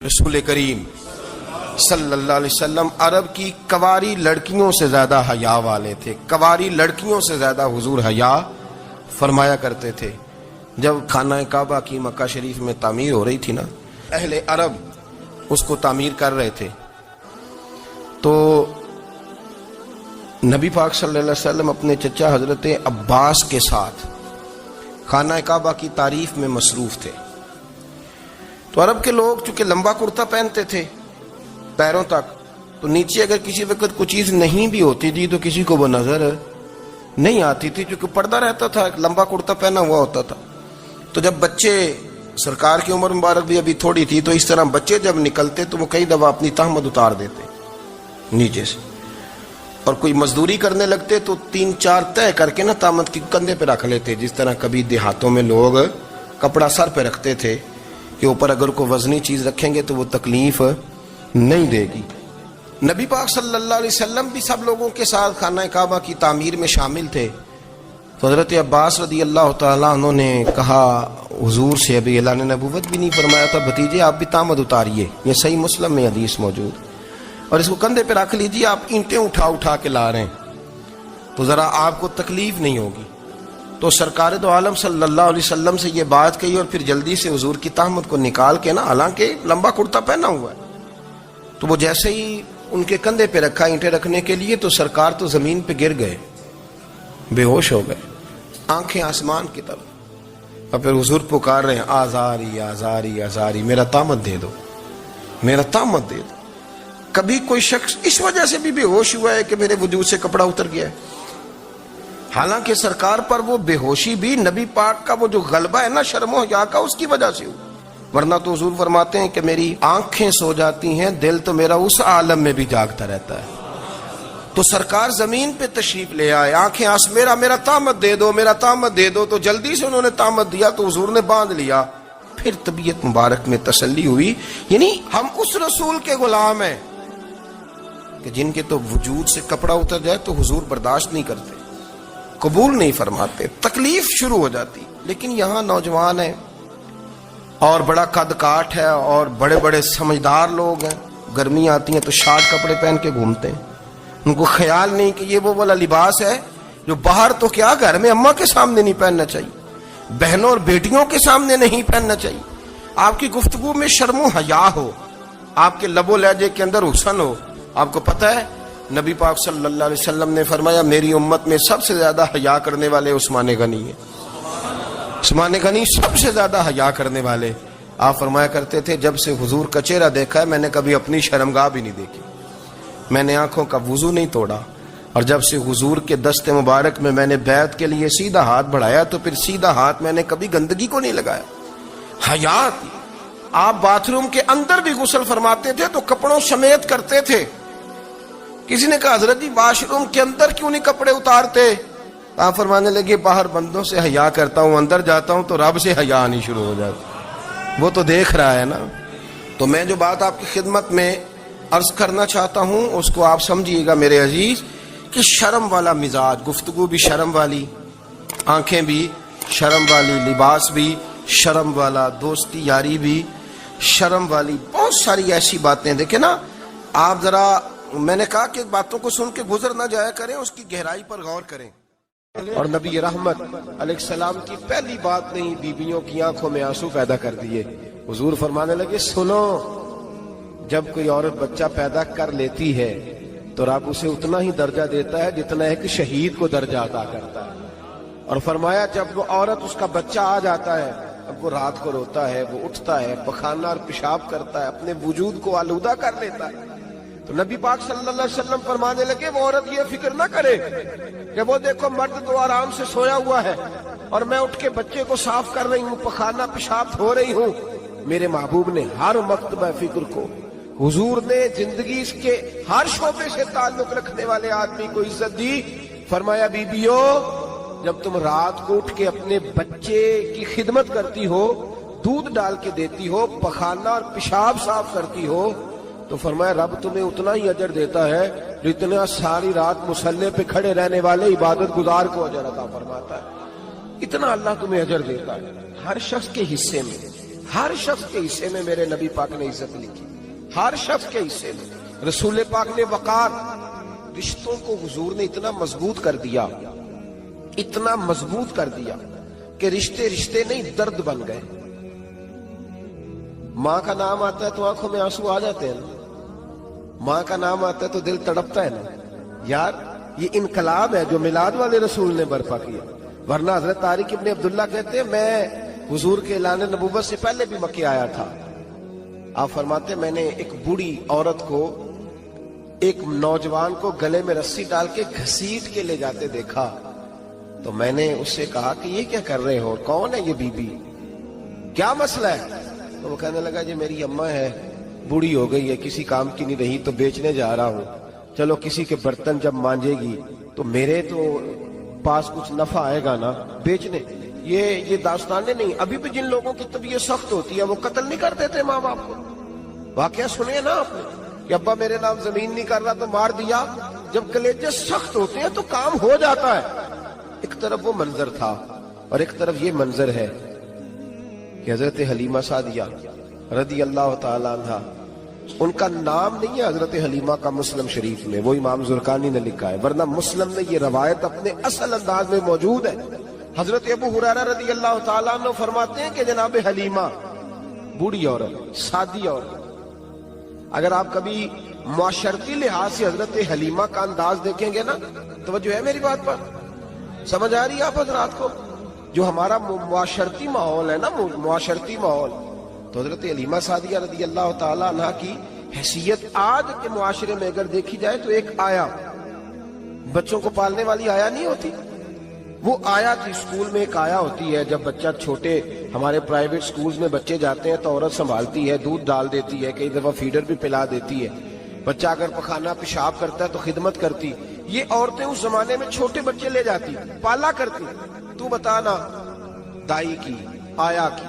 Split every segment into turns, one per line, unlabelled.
رسول کریم صلی اللہ علیہ وسلم عرب کی کواری لڑکیوں سے زیادہ حیا والے تھے. کواری لڑکیوں سے زیادہ حضور حیا فرمایا کرتے تھے. جب خانہ کعبہ کی مکہ شریف میں تعمیر ہو رہی تھی نا، اہل عرب اس کو تعمیر کر رہے تھے، تو نبی پاک صلی اللہ علیہ وسلم اپنے چچا حضرت عباس کے ساتھ خانہ کعبہ کی تعریف میں مصروف تھے. تو عرب کے لوگ چونکہ لمبا کرتا پہنتے تھے پیروں تک، تو نیچے اگر کسی وقت کوئی چیز نہیں بھی ہوتی تھی تو کسی کو وہ نظر نہیں آتی تھی، کیونکہ پردہ رہتا تھا، ایک لمبا کرتا پہنا ہوا ہوتا تھا. تو جب بچے، سرکار کی عمر مبارک بھی ابھی تھوڑی تھی، تو اس طرح بچے جب نکلتے تو وہ کئی دفعہ اپنی تہمت اتار دیتے نیچے سے، اور کوئی مزدوری کرنے لگتے تو 3-4 طے کر کے نا تہمت کی کندھے پہ رکھ لیتے. جس طرح کبھی دیہاتوں میں لوگ کپڑا سر پہ رکھتے تھے کہ اوپر اگر کوئی وزنی چیز رکھیں گے تو وہ تکلیف نہیں دے گی. نبی پاک صلی اللہ علیہ وسلم بھی سب لوگوں کے ساتھ خانہ کعبہ کی تعمیر میں شامل تھے. تو حضرت عباس رضی اللہ تعالیٰ عنہ نے کہا حضور سے، ابھی اعلان نبوت بھی نہیں فرمایا تھا، بھتیجے آپ بھی تامد اتاریے، یہ صحیح مسلم میں حدیث موجود، اور اس کو کندھے پہ رکھ لیجیے، آپ اینٹیں اٹھا اٹھا کے لا رہے ہیں تو ذرا آپ کو تکلیف نہیں ہوگی. تو سرکار دو عالم صلی اللہ علیہ وسلم سے یہ بات کہی، اور پھر جلدی سے حضور کی تہمت کو نکال کے نا، حالانکہ لمبا کرتا پہنا ہوا ہے، تو وہ جیسے ہی ان کے کندھے پہ رکھا اینٹیں رکھنے کے لیے، تو سرکار تو زمین پہ گر گئے، بے ہوش ہو گئے، آنکھیں آسمان کی طرف، اور پھر حضور پکار رہے ہیں آزاری آزاری آزاری، میرا تامت دے دو، میرا تامت دے دو. کبھی کوئی شخص اس وجہ سے بھی بے ہوش ہوا ہے کہ میرے وجود سے کپڑا اتر گیا ہے؟ حالانکہ سرکار پر وہ بے ہوشی بھی نبی پاک کا وہ جو غلبہ ہے نا شرم و حیا کا، اس کی وجہ سے ہو، ورنہ تو حضور فرماتے ہیں کہ میری آنکھیں سو جاتی ہیں، دل تو میرا اس عالم میں بھی جاگتا رہتا ہے. تو سرکار زمین پہ تشریف لے آئے، آنکھیں میرا تامت دے دو، میرا تامت دے دو. تو جلدی سے انہوں نے تامت دیا تو حضور نے باندھ لیا. پھر طبیعت مبارک میں تسلی ہوئی. یعنی ہم اس رسول کے غلام ہیں کہ جن کے تو وجود سے کپڑا اتر جائے تو حضور برداشت نہیں کرتے، قبول نہیں فرماتے، تکلیف شروع ہو جاتی. لیکن یہاں نوجوان ہیں اور بڑا قد کاٹ ہے اور بڑے بڑے سمجھدار لوگ ہیں، گرمی آتی ہیں تو شارٹ کپڑے پہن کے گھومتے ہیں. ان کو خیال نہیں کہ یہ وہ والا لباس ہے جو باہر تو کیا گھر میں اماں کے سامنے نہیں پہننا چاہیے، بہنوں اور بیٹیوں کے سامنے نہیں پہننا چاہیے. آپ کی گفتگو میں شرم و حیا ہو، آپ کے لب و لہجے کے اندر حسن ہو. آپ کو پتہ ہے نبی پاک صلی اللہ علیہ وسلم نے فرمایا میری امت میں سب سے زیادہ حیا کرنے والے عثمان غنی ہیں. عثمان غنی سب سے زیادہ حیا کرنے والے. آپ فرمایا کرتے تھے جب سے حضور کا چہرہ دیکھا ہے میں نے کبھی اپنی شرمگاہ بھی نہیں دیکھی، میں نے آنکھوں کا وضو نہیں توڑا، اور جب سے حضور کے دست مبارک میں میں نے بیعت کے لیے سیدھا ہاتھ بڑھایا تو پھر سیدھا ہاتھ میں نے کبھی گندگی کو نہیں لگایا. حیات. آپ باتھ روم کے اندر بھی غسل فرماتے تھے تو کپڑوں سمیت کرتے تھے. کسی نے کہا حضرت جی واش روم کے اندر کیوں نہیں کپڑے اتارتے؟ آپ فرمانے لگے باہر بندوں سے حیا کرتا ہوں، اندر جاتا ہوں تو رب سے حیا آنی شروع ہو جاتی، وہ تو دیکھ رہا ہے نا. تو میں جو بات آپ کی خدمت میں عرض کرنا چاہتا ہوں اس کو آپ سمجھیے گا میرے عزیز، کہ شرم والا مزاج، گفتگو بھی شرم والی، آنکھیں بھی شرم والی، لباس بھی شرم والا، دوستی یاری بھی شرم والی، بہت ساری ایسی باتیں. دیکھیں نا آپ ذرا، میں نے کہا کہ باتوں کو سن کے گزر نہ جایا کریں، اس کی گہرائی پر غور کریں. اور نبی رحمت علیہ السلام کی پہلی بات نہیں بیویوں کی آنکھوں میں آنسو پیدا کر دیے. حضور فرمانے لگے سنو، جب کوئی عورت بچہ پیدا کر لیتی ہے تو رب اسے اتنا ہی درجہ دیتا ہے جتنا ایک شہید کو درجہ عطا کرتا ہے. اور فرمایا جب وہ عورت اس کا بچہ آ جاتا ہے، اب وہ رات کو روتا ہے، وہ اٹھتا ہے، پخانا اور پیشاب کرتا ہے، اپنے وجود کو آلودہ کر لیتا ہے، تو نبی پاک صلی اللہ علیہ وسلم فرمانے لگے وہ عورت یہ فکر نہ کرے کہ وہ دیکھو مرد تو آرام سے سویا ہوا ہے اور میں اٹھ کے بچے کو صاف کر رہی ہوں، پخانا پیشاب دھو رہی ہوں. میرے محبوب نے ہر مرتبہ فکر کو، حضور نے زندگی اس کے ہر شعبے سے تعلق رکھنے والے آدمی کو عزت دی. فرمایا بیبیو جب تم رات کو اٹھ کے اپنے بچے کی خدمت کرتی ہو، دودھ ڈال کے دیتی ہو، پخانا اور پیشاب صاف کرتی ہو، تو فرمایا رب تمہیں اتنا ہی اجر دیتا ہے جتنا ساری رات مصلی پہ کھڑے رہنے والے عبادت گزار کو اجر عطا فرماتا ہے. اتنا اللہ تمہیں اجر دیتا ہے. ہر شخص کے حصے میں، ہر شخص کے حصے میں میرے نبی پاک نے عزت لکھی، ہر شخص کے حصے میں۔ رسول پاک نے وقار، رشتوں کو حضور نے اتنا مضبوط کر دیا، اتنا مضبوط کر دیا کہ رشتے رشتے نہیں درد بن گئے۔ ماں کا نام آتا ہے تو آنکھوں میں آنسو آ جاتے ہیں نا، ماں کا نام آتا ہے تو دل تڑپتا ہے نا۔ یار یہ انقلاب ہے جو میلاد والے رسول نے برپا کیا، ورنہ حضرت طارق ابن عبداللہ کہتے ہیں میں حضور کے اعلان نبوت سے پہلے بھی مکے آیا تھا۔ آپ فرماتے ہیں میں نے ایک بوڑھی عورت کو، ایک نوجوان کو گلے میں رسی ڈال کے گھسیٹ کے لے جاتے دیکھا، تو میں نے اس سے کہا کہ یہ کیا کر رہے ہو، کون ہے یہ بی بی، کیا مسئلہ ہے؟ تو وہ کہنے لگا جی میری اماں ہے، بوڑھی ہو گئی ہے، کسی کام کی نہیں رہی تو بیچنے جا رہا ہوں، چلو کسی کے برتن جب مانجے گی تو میرے تو پاس کچھ نفع آئے گا نا بیچنے۔ یہ داستانیں نہیں، ابھی بھی جن لوگوں کی طبیعت سخت ہوتی ہے وہ قتل نہیں کر دیتے ماں باپ کو۔ واقعہ سنے نا آپ نے کہ ابا میرے نام زمین نہیں کر رہا تو مار دیا۔ جب کلیجے سخت ہوتے ہیں تو کام ہو جاتا ہے۔ ایک طرف وہ منظر تھا اور ایک طرف یہ منظر ہے کہ حضرت حلیمہ سعدیہ رضی اللہ تعالی عنہ، ان کا نام نہیں ہے حضرت حلیمہ کا مسلم شریف میں، وہ امام زرقانی نے لکھا ہے، ورنہ مسلم میں یہ روایت اپنے اصل انداز میں موجود ہے۔ حضرت ابو ہریرہ رضی اللہ تعالیٰ عنہ فرماتے ہیں کہ جناب حلیمہ بوڑھی عورت، سادی عورت، اگر آپ کبھی معاشرتی لحاظ سے حضرت حلیمہ کا انداز دیکھیں گے نا، توجہ ہے میری بات پر، سمجھ آ رہی ہے آپ حضرات کو؟ جو ہمارا معاشرتی ماحول ہے نا، معاشرتی ماحول، تو حضرت حلیمہ سعدیہ رضی اللہ تعالیٰ عنہ کی حیثیت آج کے معاشرے میں اگر دیکھی جائے تو ایک آیا، بچوں کو پالنے والی آیا نہیں ہوتی، وہ آیا تھی۔ اسکول میں ایک آیا ہوتی ہے، جب بچہ چھوٹے ہمارے پرائیویٹ سکولز میں بچے جاتے ہیں تو عورت سنبھالتی ہے، دودھ ڈال دیتی ہے، کئی دفعہ فیڈر بھی پلا دیتی ہے، بچہ اگر پخانہ پیشاب کرتا ہے تو خدمت کرتی۔ یہ عورتیں اس زمانے میں چھوٹے بچے لے جاتی، پالا کرتی۔ تو بتانا دائی کی، آیا کی،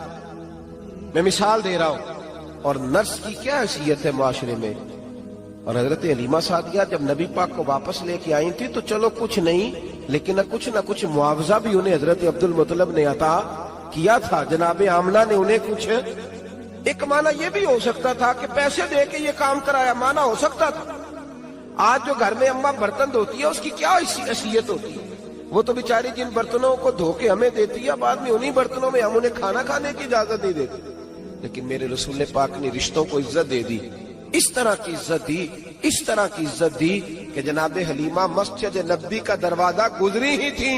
میں مثال دے رہا ہوں، اور نرس کی کیا حیثیت ہے معاشرے میں۔ اور حضرت حلیمہ سعدیہ جب نبی پاک کو واپس لے کے آئی تھی تو چلو کچھ نہیں، لیکن نہ کچھ معاوضہ بھی انہیں حضرت عبد المطلب نے عطا کیا تھا۔ جناب آمنہ نے انہیں کچھ، ایک معنی یہ بھی ہو سکتا تھا کہ پیسے دے کے یہ کام کرایا، معنی ہو سکتا تھا۔ آج جو گھر میں اماں برتن دھوتی ہے اس کی کیا حیثیت ہوتی ہے؟ وہ تو بیچاری جن برتنوں کو دھو کے ہمیں دیتی ہے، بعد میں انہی برتنوں میں ہم انہیں کھانا کھانے کی اجازت نہیں دیتے۔ لیکن میرے رسول پاک نے رشتوں کو عزت دے دی، اس طرح کی عزت دی، اس طرح کی عزت دی کہ جناب حلیمہ مسجد نبی کا دروازہ گزری ہی تھی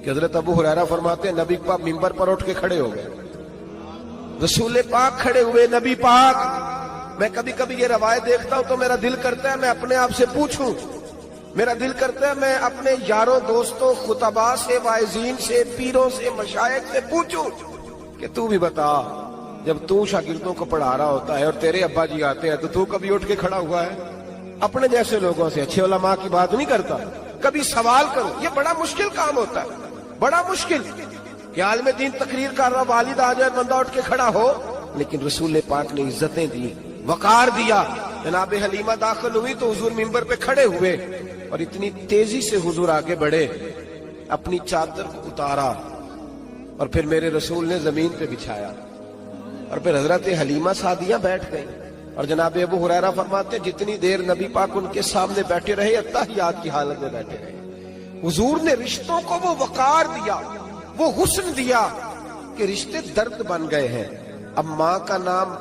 کہ حضرت ابو ہریرہ فرماتے ہیں نبی پاک منبر پر اٹھ کے کھڑے ہو گئے، رسول پاک کھڑے ہوئے، نبی پاک۔ میں کبھی کبھی یہ روایت دیکھتا ہوں تو میرا دل کرتا ہے میں اپنے آپ سے پوچھوں، میرا دل کرتا ہے میں اپنے یاروں دوستوں خطباء سے، واعظین سے، پیروں سے، مشائخ سے پوچھوں کہ تو بھی بتا، جب تو شاگردوں کو پڑھا رہا ہوتا ہے اور تیرے ابا جی آتے ہیں تو کبھی اٹھ کے کھڑا ہوا ہے؟ اپنے جیسے لوگوں سے، اچھے علماء کی بات نہیں کرتا، کبھی سوال کرو۔ یہ بڑا مشکل کام ہوتا ہے، بڑا مشکل کہ عالم دین تقریر کر رہا، والد آ جائے، بندہ اٹھ کے کھڑا ہو۔ لیکن رسول پاک نے عزتیں دی، وقار دیا۔ جناب حلیمہ داخل ہوئی تو حضور منبر پہ کھڑے ہوئے اور اتنی تیزی سے حضور آگے بڑھے، اپنی چادر کو اتارا اور پھر میرے رسول نے زمین پہ بچھایا، اور پھر حضرت حلیمہ سعدیہ بیٹھ گئی۔ اور جناب ابو ہریرہ فرماتے جتنی دیر نبی پاک ان کے سامنے بیٹھے رہے، اتحیات کی حالت میں بیٹھے رہے۔ حضور نے رشتوں کو وہ وقار دیا، وہ حسن دیا کہ رشتے درد بن گئے ہیں۔ اب ماں کا نام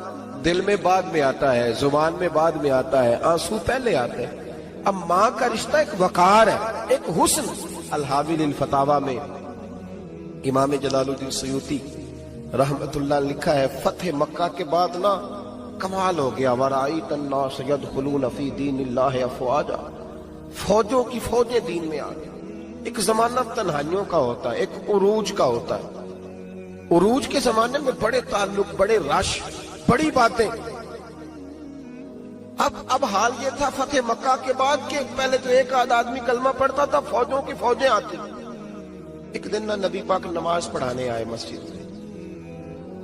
دل میں بعد میں آتا ہے، زبان میں بعد میں آتا ہے، آنسو پہلے آتے ہیں۔ اب ماں کا رشتہ ایک وقار ہے، ایک حسن۔ الحاوی للفتاوی میں امام جلال الدین سیوطی رحمت اللہ لکھا ہے، فتح مکہ کے بعد نا کمال ہو گیا، وَرَأَيْتَ النَّاسَ يَدْخُلُونَ فِي دِينِ اللَّهِ أَفْوَاجًا، فوجوں کی فوجیں دین میں آ گئی۔ ایک زمانہ تنہائیوں کا ہوتا ہے، ایک عروج کا ہوتا ہے۔ عروج کے زمانے میں بڑے تعلق، بڑے رش، بڑی باتیں۔ اب حال یہ تھا فتح مکہ کے بعد کہ پہلے تو ایک آدھ آدمی کلمہ پڑھتا تھا، فوجوں کی فوجیں آتی۔ ایک دن نہ نبی پاک نماز پڑھانے آئے مسجد میں،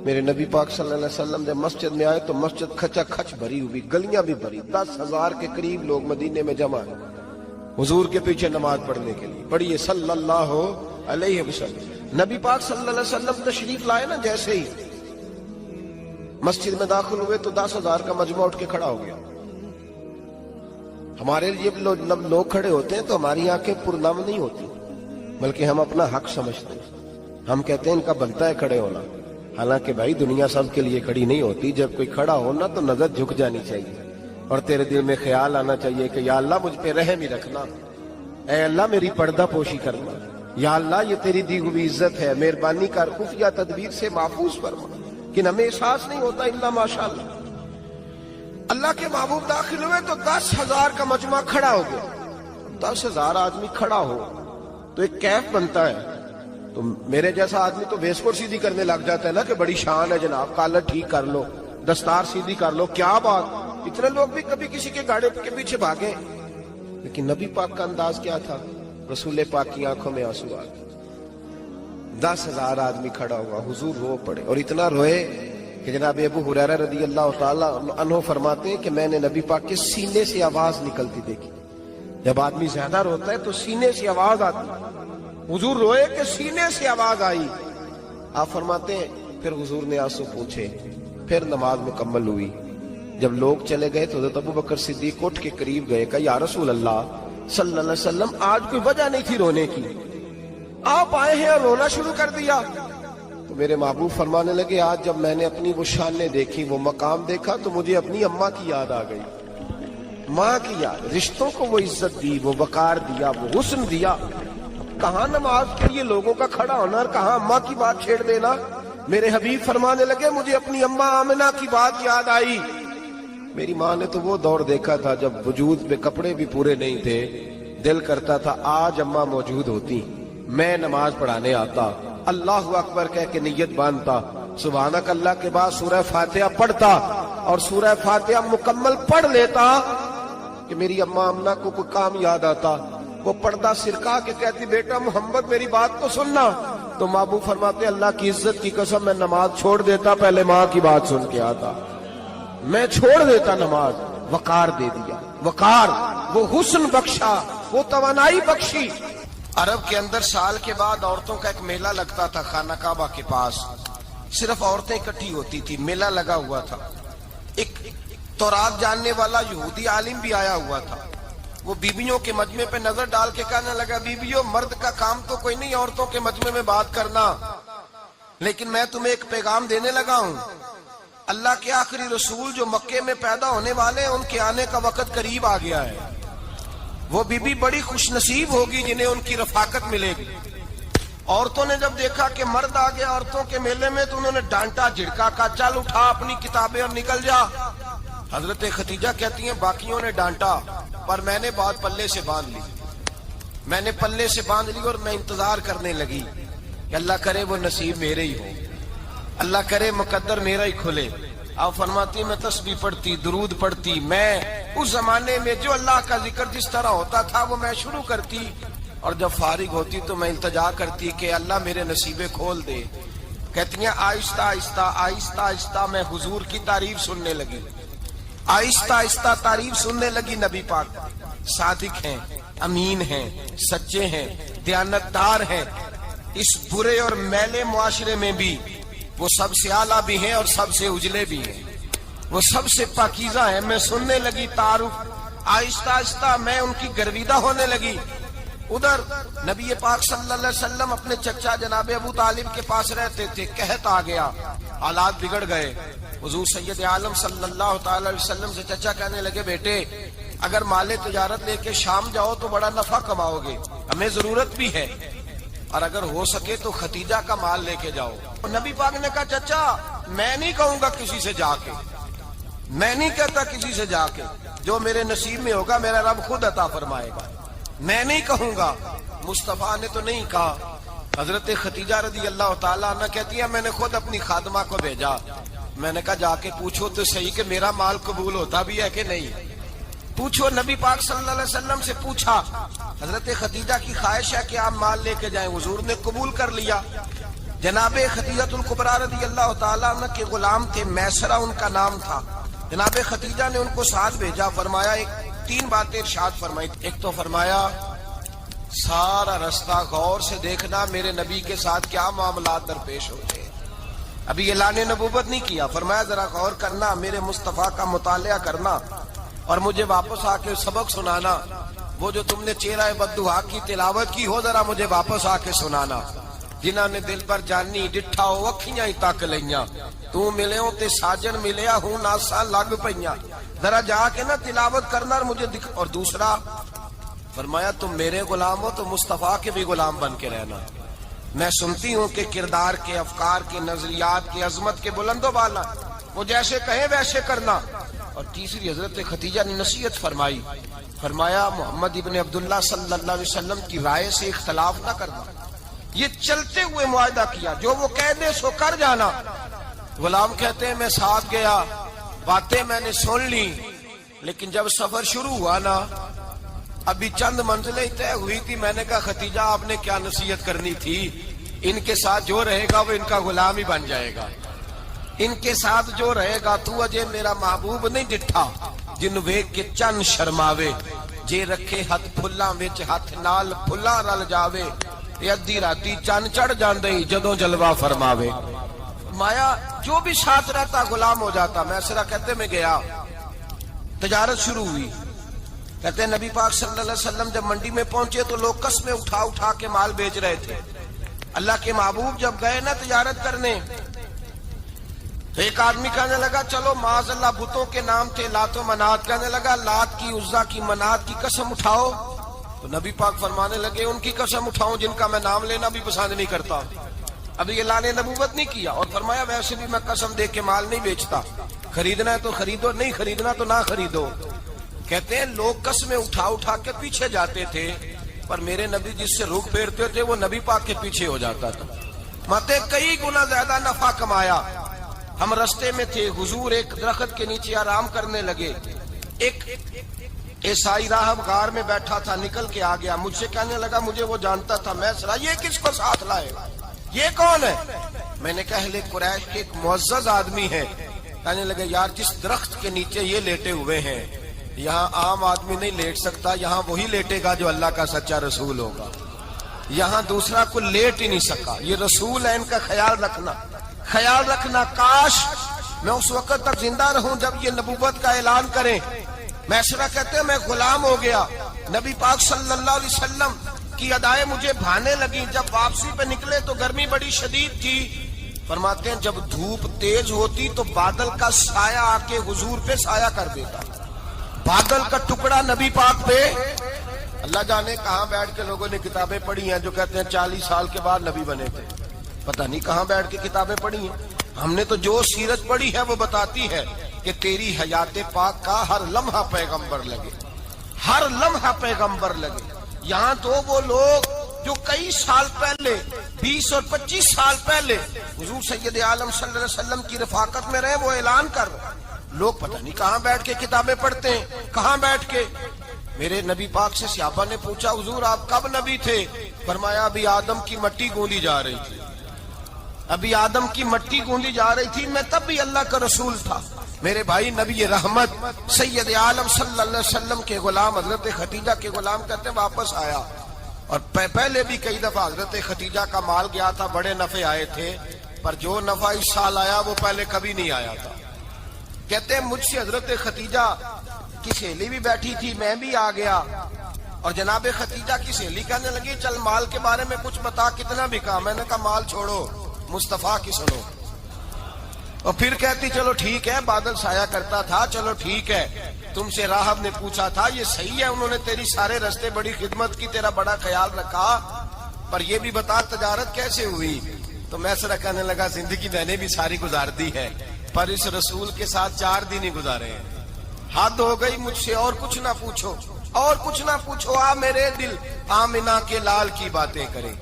میرے نبی پاک صلی اللہ علیہ وسلم نے مسجد میں آئے تو مسجد کھچا کھچ بھری ہوئی، گلیاں بھی بھری، 10,000 کے قریب لوگ مدینے میں جمع ہیں حضور کے پیچھے نماز پڑھنے کے لیے۔ پڑھیے صلی اللہ علیہ وسلم۔ نبی پاک صلی اللہ علیہ وسلم تشریف لائے نا، جیسے ہی مسجد میں داخل ہوئے تو 10,000 کا مجمع اٹھ کے کھڑا ہو گیا. ہمارے لیے لوگ کھڑے ہوتے ہیں تو ہماری آنکھیں پرنم نہیں ہوتی، بلکہ ہم اپنا حق سمجھتے ہیں. ہم کہتے ہیں ان کا بنتا ہے کھڑے ہونا. حالانکہ بھائی دنیا سب کے لیے کھڑی نہیں ہوتی. جب کوئی کھڑا ہونا تو نظر جھک جانی چاہیے اور تیرے دل میں خیال آنا چاہیے کہ یا اللہ مجھ پہ رحم ہی رکھنا، اے اللہ میری پردہ پوشی کرنا، یا اللہ یہ تیری دی ہوئی عزت ہے، مہربانی کر خفیہ تدبیر سے محفوظ فرما. کہ ہمیں احساس نہیں ہوتا الا ماشاءاللہ. اللہ کے محبوب داخل ہوئے تو 10,000 کا مجمع کھڑا ہو گیا. 10,000 آدمی کھڑا ہو تو ایک کیف بنتا ہے. تو میرے جیسا آدمی تو ویسکور سیدھی کرنے لگ جاتا ہے نا کہ بڑی شان ہے جناب، کالر ٹھیک کر لو، دستار سیدھی کر لو، کیا بات. اتنے لوگ بھی کبھی کسی کے گاڑی کے پیچھے بھاگے. لیکن نبی پاک کا انداز کیا تھا؟ رسول پاک کی آنکھوں میں آنسو آ گئے. 10,000 آدمی کھڑا ہوا، حضور رو پڑے اور اتنا روئے کہ جناب ابو ہریرہ رضی اللہ تعالی عنہ فرماتے ہیں کہ میں نے نبی پاک کے سینے سے آواز نکلتی دیکھی. جب آدمی زیادہ روتا ہے تو سینے سے آواز آتی. حضور روئے کہ سینے سے آواز آئی. آپ فرماتے ہیں پھر حضور نے آنسو پوچھے، پھر نماز مکمل ہوئی. جب لوگ چلے گئے تو حضرت ابو بکر صدیق اٹھ کے قریب گئے، کہا یا رسول اللہ صلی اللہ علیہ وسلم آج کوئی وجہ نہیں تھی رونے کی، آپ آئے ہیں اور رونا شروع کر دیا. تو میرے محبوب فرمانے لگے آج جب میں نے اپنی وہ شانیں دیکھی، وہ مقام دیکھا تو مجھے اپنی اماں کی یاد آ گئی. ماں کی یاد، رشتوں کو وہ عزت دی، وہ وقار دیا، وہ حسن دیا. کہاں نماز کے لیے لوگوں کا کھڑا ہونا اور کہاں اماں کی بات چھیڑ دینا. میرے حبیب فرمانے لگے مجھے اپنی اماں آمنہ کی بات یاد آئی. میری ماں نے تو وہ دور دیکھا تھا جب وجود میں کپڑے بھی پورے نہیں تھے. دل کرتا تھا آج اماں موجود ہوتی، میں نماز پڑھانے آتا، اللہ اکبر کہہ کے نیت باندھتا، سبحانک اللہ کے بعد سورہ فاتحہ پڑھتا اور سورہ فاتحہ مکمل پڑھ لیتا کہ میری اماں آمنہ کو کوئی کام یاد آتا. وہ پردہ سرکا کے کہتی بیٹا محمد میری بات تو سننا. تو محبوب فرماتے اللہ کی عزت کی قسم میں نماز چھوڑ دیتا، پہلے ماں کی بات سن کے آتا. میں چھوڑ دیتا نماز. وقار دے دیا، وقار، وہ حسن بخشا، وہ توانائی بخشی. عرب کے اندر سال کے بعد عورتوں کا ایک میلہ لگتا تھا خانہ کعبہ کے پاس. صرف عورتیں اکٹھی ہوتی تھی، میلہ لگا ہوا تھا. ایک تورات جاننے والا یہودی عالم بھی آیا ہوا تھا. وہ بیویوں کے مجمع پہ نظر ڈال کے کہنے لگا بیویوں مرد کا کام تو کوئی نہیں عورتوں کے مجمع میں بات کرنا، لیکن میں تمہیں ایک پیغام دینے لگا ہوں. اللہ کے آخری رسول جو مکے میں پیدا ہونے والے ہیں ان کے آنے کا وقت قریب آ گیا ہے. وہ بیوی بڑی خوش نصیب ہوگی جنہیں ان کی رفاقت ملے گی. عورتوں نے جب دیکھا کہ مرد آ گیا عورتوں کے میلے میں تو انہوں نے ڈانٹا جھڑکا، کہا چل اٹھا اپنی کتابیں اور نکل جا. حضرت خدیجہ کہتی ہیں باقیوں نے ڈانٹا پر میں نے بات پلے سے باندھ لی. میں نے پلے سے باندھ لی اور میں انتظار کرنے لگی کہ اللہ کرے وہ نصیب میرے ہی ہو، اللہ کرے مقدر میرا ہی کھلے. آپ فرماتی میں تسبیح پڑھتی، درود پڑھتی. میں اس زمانے میں جو اللہ کا ذکر جس طرح ہوتا تھا وہ میں شروع کرتی اور جب فارغ ہوتی تو میں التجا کرتی کہ اللہ میرے نصیبے کھول دے. کہتی ہیں آہستہ آہستہ آہستہ آہستہ میں حضور کی تعریف سننے لگی. آہستہ آہستہ تعریف سننے لگی. نبی پاک صادق ہیں، امین ہیں، سچے ہیں، دیانتدار ہیں. اس برے اور میلے معاشرے میں بھی وہ سب سے اعلیٰ بھی ہیں اور سب سے اجلے بھی ہیں، وہ سب سے پاکیزہ ہیں. میں سننے لگی تعارف. آہستہ آہستہ میں ان کی گرویدہ ہونے لگی. ادھر نبی پاک صلی اللہ علیہ وسلم اپنے چچا جناب ابو طالب کے پاس رہتے تھے. قحط آ گیا، حالات بگڑ گئے. حضور سید عالم صلی اللہ تعالی علیہ وسلم سے چچا کہنے لگے بیٹے اگر مال تجارت لے کے شام جاؤ تو بڑا نفع کماؤ گے، ہمیں ضرورت بھی ہے، اور اگر ہو سکے تو ختیجہ کا مال لے کے جاؤ. نبی پاک نے کہا چچا میں نہیں کہوں گا کسی سے جا کے، میں نہیں کہتا کسی سے جا کے، جو میرے نصیب میں ہوگا میرا رب خود عطا فرمائے گا، میں نہیں کہوں گا. مصطفیٰ نے تو نہیں کہا. حضرت ختیجہ رضی اللہ تعالیٰ عنہ کہتی ہے میں نے خود اپنی خادمہ کو بھیجا. میں نے کہا جا کے پوچھو تو صحیح کہ میرا مال قبول ہوتا بھی ہے کہ نہیں. پوچھو. نبی پاک صلی اللہ علیہ وسلم سے پوچھا. حضرت خدیجہ کی خواہش ہے کہ آپ مال لے کے جائیں. حضور نے قبول کر لیا. جناب خدیجہ الکبریٰ رضی اللہ تعالیٰ عنہ کے غلام تھے، میسرہ ان کا نام تھا. جناب خدیجہ نے ان کو ساتھ بھیجا. فرمایا تین باتیں ارشاد فرمائی. ایک تو فرمایا سارا رستہ غور سے دیکھنا میرے نبی کے ساتھ کیا معاملات درپیش ہوتے ہیں. ابھی اعلان نبوت نہیں کیا، فرمایا ذرا غور کرنا، میرے مصطفیٰ کا مطالعہ کرنا اور مجھے واپس آ کے سبق سنانا، وہ جو تم نے چہرہ بددعا کی تلاوت کی ہو ذرا مجھے واپس آ کے سنانا، جنہاں نے دل پر جانی ڈٹھا ہو اکھیاں ہی تک لیاں، تو ملے ہوں تے ساجن ملیا ہوں ناساں لگ پئیاں، ذرا جا کے نا تلاوت کرنا اور مجھے اور دوسرا فرمایا تم میرے غلام ہو تو مصطفیٰ کے بھی غلام بن کے رہنا، میں سنتی ہوں کہ کردار کے، افکار کے، نظریات کے، عظمت کے بلند و بالا، وہ جیسے کہیں ویسے کرنا۔ اور تیسری حضرت خدیجہ نے نصیحت فرمائی، فرمایا محمد ابن عبداللہ صلی اللہ علیہ وسلم کی رائے سے اختلاف نہ کرنا، یہ چلتے ہوئے معاہدہ کیا، جو وہ کہہ دے سو کر جانا۔ غلام کہتے ہیں میں ساتھ گیا، باتیں میں نے سن لی، لیکن جب سفر شروع ہوا نا ابھی چند منزلیں طے ہوئی تھی، میں نے کہا خدیجہ آپ نے کیا نصیحت کرنی تھی، ان کے ساتھ جو رہے گا وہ ان کا غلام ہی بن جائے گا، ان کے ساتھ جو رہے گا تو اجے میرا محبوب نہیں ڈٹھا جن ویکھ کے چن شرماوے، جے رکھے ہاتھ پھلاں وچ ہاتھ نال پھلاں رل جاوے، ادھی راتی چن چڑھ جاندے جدوں جلوہ فرماوے۔ مایا جو بھی ساتھ رہتا غلام ہو جاتا۔ میں سرا کہتے میں گیا، تجارت شروع ہوئی، کہتے ہیں نبی پاک صلی اللہ علیہ وسلم جب منڈی میں پہنچے تو لوگ قسمیں اٹھا اٹھا کے مال بیچ رہے تھے۔ اللہ کے محبوب جب گئے نا تجارت کرنے تو ایک آدمی کہنے لگا چلو معاذ اللہ بتوں کے نام تھے لات و منات، کہنے لگا لات کی، عزا کی، منات کی قسم اٹھاؤ، تو نبی پاک فرمانے لگے ان کی قسم اٹھاؤں جن کا میں نام لینا بھی پسند نہیں کرتا۔ ابھی اعلان نبوت نہیں کیا، اور فرمایا ویسے بھی میں قسم دے کے مال نہیں بیچتا، خریدنا ہے تو خریدو، نہیں خریدنا تو نہ خریدو۔ کہتے ہیں لوگ قسمیں اٹھا اٹھا کے پیچھے جاتے تھے، پر میرے نبی جس سے رخ پھیرتے تھے وہ نبی پاک کے پیچھے ہو جاتا تھا۔ ماتے کئی گنا زیادہ نفع کمایا۔ ہم رستے میں تھے، حضور ایک درخت کے نیچے آرام کرنے لگے، ایک عیسائی راہب غار میں بیٹھا تھا، نکل کے آ گیا، مجھ سے کہنے لگا مجھے وہ جانتا تھا، میں سرا یہ کس کو ساتھ لائے، یہ کون ہے؟ میں نے کہا اہل قریش کے ایک معزز آدمی ہے۔ کہنے لگے یار جس درخت کے نیچے یہ لیٹے ہوئے ہیں یہاں عام آدمی نہیں لیٹ سکتا، یہاں وہی لیٹے گا جو اللہ کا سچا رسول ہوگا، یہاں دوسرا کوئی لیٹ ہی نہیں سکا، یہ رسول ہے، ان کا خیال رکھنا، خیال رکھنا۔ کاش میں اس وقت تک زندہ رہوں جب یہ نبوت کا اعلان کریں۔ میسرہ کہتے ہیں میں غلام ہو گیا، نبی پاک صلی اللہ علیہ وسلم کی ادائیں مجھے بھانے لگی۔ جب واپسی پہ نکلے تو گرمی بڑی شدید تھی، فرماتے ہیں جب دھوپ تیز ہوتی تو بادل کا سایہ آ کے حضور پہ سایہ کر دیتا، بادل کا ٹکڑا نبی پاک پہ۔ اللہ جانے کہاں بیٹھ کے لوگوں نے کتابیں پڑھی ہیں جو کہتے ہیں 40 سال کے بعد نبی بنے تھے، پتہ نہیں کہاں بیٹھ کے کتابیں پڑھی ہیں۔ ہم نے تو جو سیرت پڑھی ہے وہ بتاتی ہے کہ تیری حیات پاک کا ہر لمحہ پیغمبر لگے، ہر لمحہ پیغمبر لگے۔ یہاں تو وہ لوگ جو کئی سال پہلے 20 اور 25 سال پہلے حضور سید عالم صلی اللہ علیہ وسلم کی رفاقت میں رہے، وہ اعلان کر رہے، لوگ پتہ نہیں کہاں بیٹھ کے کتابیں پڑھتے ہیں، کہاں بیٹھ کے۔ میرے نبی پاک سے صحابہ نے پوچھا حضور آپ کب نبی تھے؟ فرمایا ابھی آدم کی مٹی گوندی جا رہی تھی، ابھی آدم کی مٹی گوندی جا رہی تھی، میں تب بھی اللہ کا رسول تھا۔ میرے بھائی نبی رحمت سید عالم صلی اللہ علیہ وسلم کے غلام حضرت خدیجہ کے غلام کہتے ہیں واپس آیا، اور پہلے بھی کئی دفعہ حضرت خدیجہ کا مال گیا تھا، بڑے نفع آئے تھے، پر جو نفع اس سال آیا وہ پہلے کبھی نہیں آیا تھا۔ کہتے ہیں مجھ سے حضرت خدیجہ کی سہیلی بھی بیٹھی تھی، میں بھی آ گیا، اور جناب خدیجہ کی سہیلی کہنے لگی چل مال کے بارے میں کچھ بتا، کتنا بکا؟ میں نے کہا مال چھوڑو، مصطفیٰ کی سنو۔ اور پھر کہتی چلو ٹھیک ہے، بادل سایہ کرتا تھا، چلو ٹھیک ہے، تم سے راہب نے پوچھا تھا یہ صحیح ہے، انہوں نے تیری سارے رستے بڑی خدمت کی، تیرا بڑا خیال رکھا، پر یہ بھی بتا تجارت کیسے ہوئی؟ تو میں سرا کہنے لگا زندگی میں نے بھی ساری گزار دی ہے، پر اس رسول کے ساتھ 4 دن ہی گزارے ہیں، حد ہو گئی مجھ سے، اور کچھ نہ پوچھو، اور کچھ نہ پوچھو، آ میرے دل آمنہ کے لال کی باتیں کرے،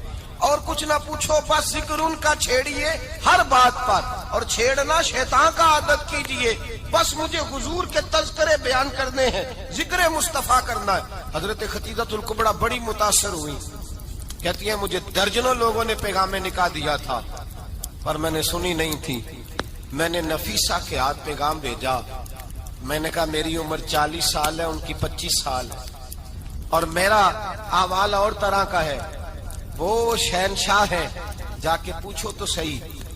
اور کچھ نہ پوچھو، بس ذکر ان کا چھیڑیے ہر بات پر، اور چھیڑنا شیطان کا عادت کیجئے، بس مجھے حضور کے تذکرے بیان کرنے ہیں، ذکر مصطفیٰ کرنا ہے۔ حضرت خدیجہ الکبریٰ بڑی متاثر ہوئی، کہتی ہیں مجھے درجنوں لوگوں نے پیغام نکاح دیا تھا پر میں نے سنی نہیں تھی، میں نے نفیسہ کے ہاتھ پیغام بھیجا، میں نے کہا میری عمر 40 سال ہے، ان کی 25 سال ہے، اور میرا اعمال اور طرح کا ہے، وہ شہنشاہ ہیں، جا کے پوچھو تو صحیح